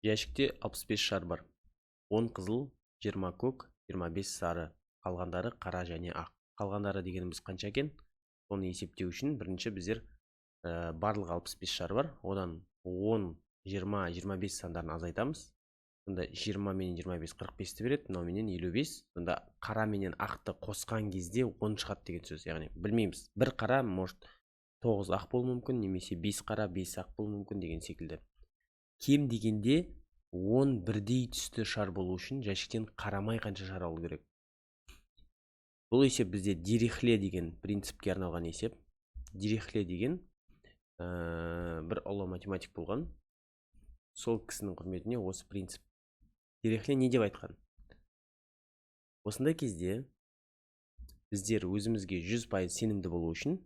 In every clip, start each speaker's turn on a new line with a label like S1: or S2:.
S1: Жәшікте 65 шар бар. 10 қызыл, 20 көк, 25 сары. Қалғандары қара және ақ. Қалғандары дегеніміз қанша екен? Оны есептеу үшін бірінші біздер барлығы 65 шар бар. Одан 10, 20, 25 сандарын азайтамыз. Сонда 20 менен 25 45-ті береді, мынау менен 55. Сонда қара менен ақты қосқан кезде 10 шығады деген сөз. Яғни білмейміз. Бір қара может 9 ақ болуы мүмкін, немесе 5 қара 5 ақ болуы мүмкін деген секілді. Кем дегенде 10 бірдей түсті шар болу үшін жәшіктен қарамай қанша шар алу керек. Бұл есеп бізде Дирихле деген принципке арналған есеп. Дирихле деген бір ұлы математик болған. Сол кісінің құрметіне осы принцип. Дирихле не деп айтқан? Осындай кезде біздер өзімізге 100% сенімді болу үшін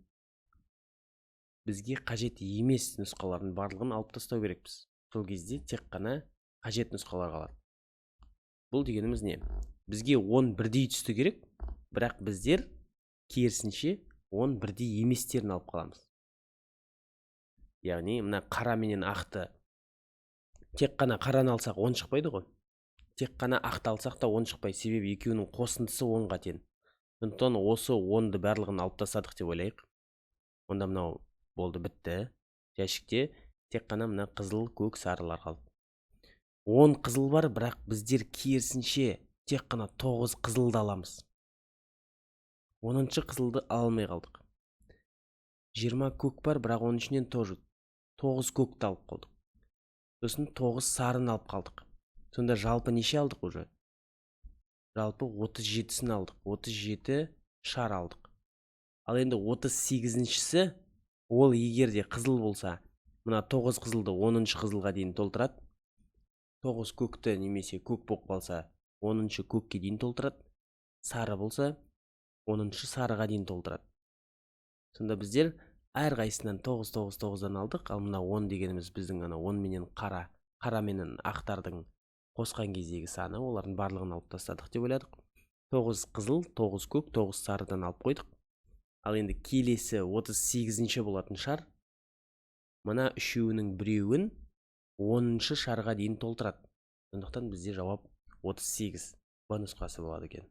S1: бізге қажет емес нұсқалардың барлығын алып тастау керекпіз. Сол кезде тек қана қажет нұсқалар қалады. Бұл дегеніміз не? Бізге 10 бірдей түсті керек, бірақ біздер керісінше 10 бірдей еместерін алып қаламыз. Яғни мына қара менен ақты тек қана қараны алсақ 10 шықпайды ғой. Тек қана ақты алсақ та 10 шықпайды, себебі екеуінің қосындысы 10-ға тең. Сондықтан осы 10-ды барлығын алып тастадық деп ойлайық. Онда мынау болды, бітті. Жәшікте тек қана мына қызыл, көк, сарылар қалды. 10 қызыл бар, бірақ біздер керісінше тек қана 9 қызылды аламыз. 10-шы қызылды алмай қалдық. 20 көк бар, бірақ оның ішінен 9 көкті алып қалдық. Сосын 9 сарын алып қалдық. Сонда жалпы неше алдық уже? Жалпы 37-сін алдық. 37 шар алдық. Ал енді 38-шісі, ол егерде қызыл болса, мына 9 қызылды 10-шы қызылға дейін толтырады. 9 көкті немесе көк болып қалса, 10-шы көкке дейін толтырады. Сары болса, 10-шы сарыға дейін толтырады. Сонда біздер әрқайсынан 9-9-9-дан алдық. Ал мына 10 дегеніміз біздің 10 менен қара менен ақтардың қосқан кездегі саны, олардың барлығын алып тастадық деп ойладық. 9 қызыл, 9 көк, 9 сарыдан алып қойдық. Ал енді келесі 38-ші болатын шар, мына үшеуінің біреуін 10-шы шарға дейін толтырады. Сондықтан бізде жауап 38 нұсқасы болады екен.